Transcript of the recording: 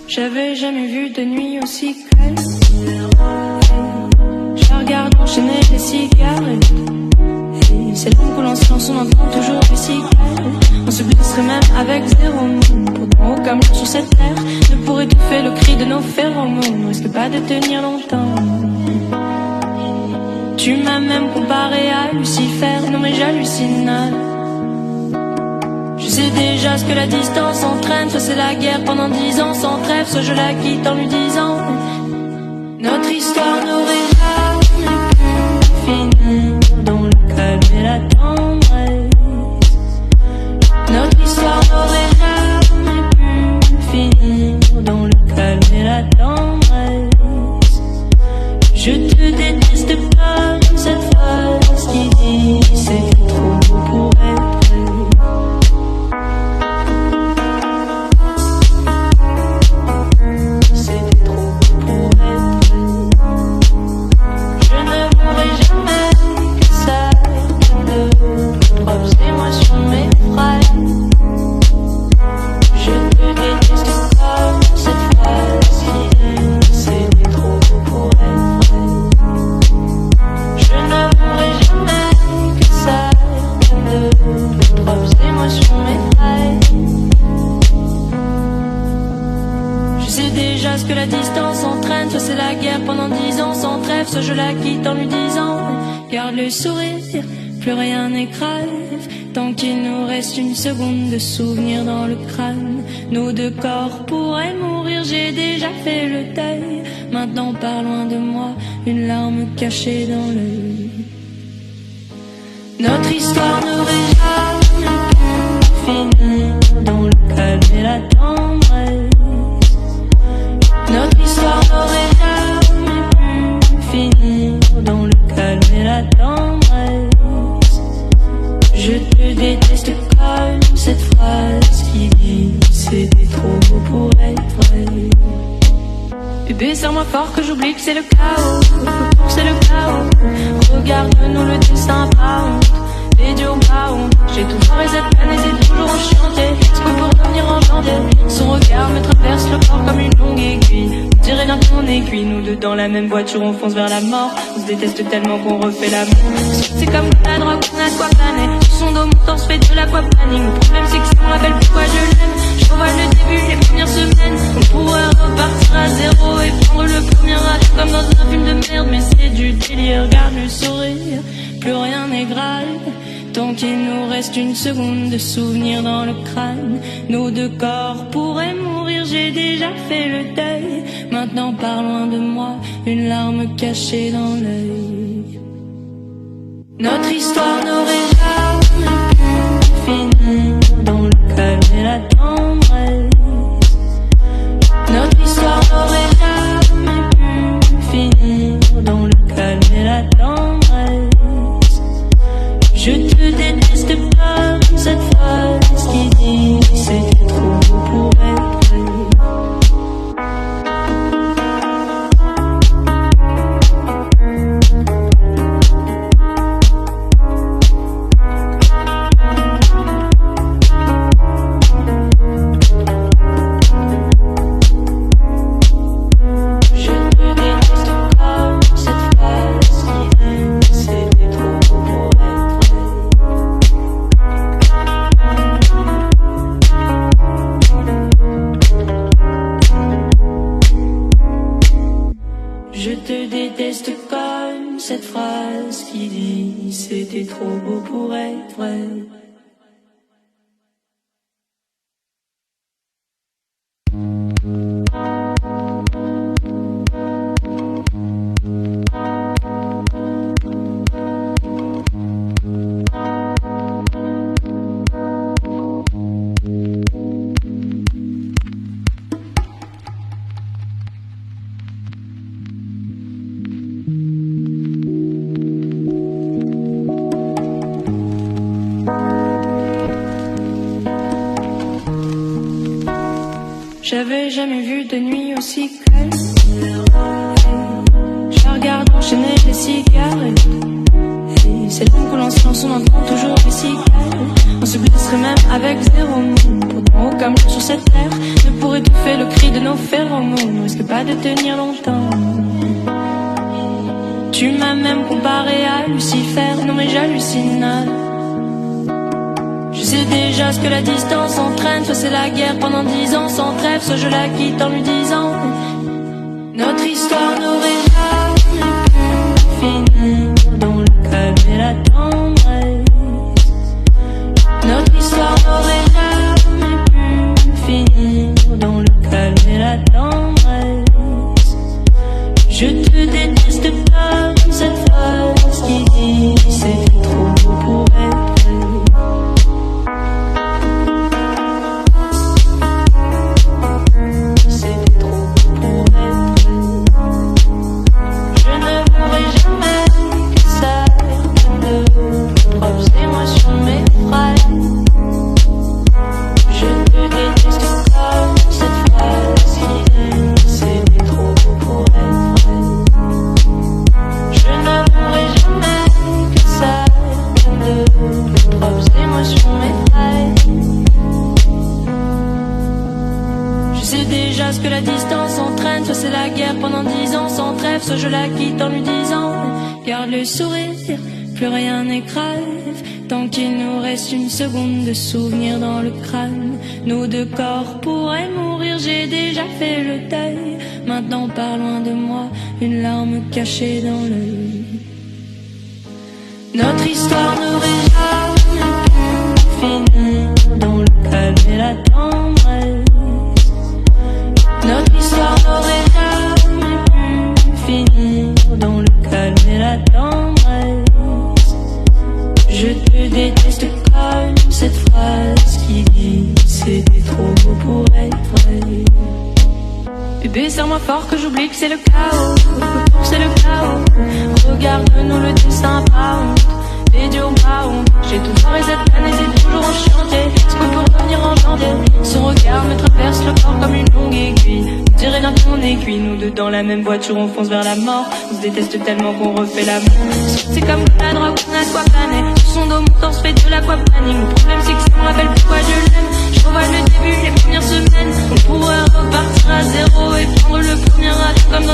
J'avais jamais vu de nuit aussi calme. Je regarde enchaîner les cigarettes. Et c'est long qu'on lance on entend toujours les cigales. On se blesserait même avec zéro mot. Pourtant aucun mot sur cette terre ne pourrait étouffer le cri de nos phéromones. On risque pas de tenir longtemps. Tu m'as même comparé à Lucifer. Non mais j'hallucine. Je sais déjà ce que la distance entraîne. Soit c'est la guerre pendant 10 ans sans trêve, soit je la quitte en lui disant notre histoire n'aurait jamais pu finir dans le calme et la tendresse. Notre histoire n'aurait jamais pu finir dans le calme et la tendresse. Je te déteste comme cette phrase qui dit c'est trop beau pour être vrai. Que la distance entraîne, soit c'est la guerre pendant 10 ans sans trêve, soit je la quitte en lui disant garde le sourire, plus rien n'est grave, tant qu'il nous reste une seconde de souvenir dans le crâne. Nos deux corps pourraient mourir, j'ai déjà fait le deuil. Maintenant pars loin de moi, une larme cachée dans l'œil. Notre histoire n'aurait jamais pu finir dans le calme et la tendresse. Notre histoire n'aurait jamais pu finir dans le calme et la tendresse. Je te déteste comme cette phrase qui dit c'était trop beau pour être vrai. Bébé, serre-moi fort que j'oublie que c'est le chaos, que c'est le chaos. Regarde-nous le destin pas honte. Et Dieu pas honte. J'ai toujours les peines et c'est toujours enchanté. Ce qu'on peut revenir enchanté. Son regard me traverse le corps comme une longue aiguille. On dirait bien qu'on est cuit. Nous deux dans la même voiture, on fonce vers la mort. On se déteste tellement qu'on refait l'amour. C'est comme la drogue, on a de quoi planer. Sur son dos montant se fait de l'aquaplaning. Le problème c'est que si on rappelle pourquoi je l'aime. Je revois le début, les premières semaines. On pourrait repartir à zéro et prendre le premier âge comme dans un film de merde. Mais c'est du délire, regarde le sourire. Plus rien n'est grave, tant qu'il nous reste une seconde de souvenir dans le crâne. Nos deux corps pourraient mourir, j'ai déjà fait le deuil. Maintenant pars loin de moi, une larme cachée dans l'œil. Notre histoire n'aurait jamais pu finir dans le calme et la tendresse. Notre histoire n'aurait jamais pu finir dans le calme et la tendresse. Je te déteste comme cette phrase qui dit c'est trop beau pour être vrai. Cette phrase qui dit c'était trop beau pour être vrai. J'avais jamais vu de nuit aussi calme. Je regarde enchaîner les cigarettes. Et c'est long qu'on lance on entend toujours les cigales. se blesserait même avec 0 mot. Pourtant aucun mot sur cette terre ne pourrait étouffer le cri de nos phéromones. Ne risque pas de tenir longtemps. Tu m'as même comparé à Lucifer. Non mais j'hallucine. Je sais déjà ce que la distance entraîne. Soit c'est la guerre pendant 10 ans sans trêve, soit je la quitte en lui disant notre histoire n'aurait jamais pu finir dans le calme et la tendresse. Notre histoire n'aurait jamais pu finir dans le calme et la tendresse. Je te déteste comme cette phrase qui dit c'est trop beau pour être vrai. C'est trop beau pour être vrai. Je ne pourrai jamais que certaines de propres émotions m'effraient. Je te déteste comme cette phrase qui dit c'est trop beau pour être vrai. Je ne pourrai jamais que certaines de propres émotions m'effraient. Je sais déjà ce que la distance entraîne. Soit c'est la guerre pendant 10 ans sans trêve, soit je la quitte en lui disant garde le sourire, plus rien n'est grave. Tant qu'il nous reste une seconde de souvenir dans le crâne, nos deux corps pourraient mourir. J'ai déjà fait le deuil. Maintenant par loin de moi, une larme cachée dans l'œil. Notre histoire n'aurait jamais pu finir dans le calme et la tendresse. Notre histoire n'aurait jamais pu finir dans le calme et la tendresse. Je te déteste comme cette phrase qui dit c'était trop beau pour être vrai. Bébé, serre-moi fort que j'oublie que c'est le chaos. C'est le chaos. Regarde-nous le destin pas honte. Et Dieu pas honte. J'ai tout foiré cette année, c'est toujours enchanté. Est-ce qu'on peut revenir en janvier? Son regard me traverse le corps comme une longue aiguille. On dirait d'un ton aiguille. Nous deux dans la même voiture, on fonce vers la mort. On se déteste tellement qu'on refait l'amour. C'est comme la drogue, on a de quoi planer. Sur son dos, mon torse fait de l'aquaplaning. Le problème c'est que ça me rappelle pourquoi je l'aime. Je revois le début, les premières semaines. On pourrait repartir à zéro et prendre le premier radeau comme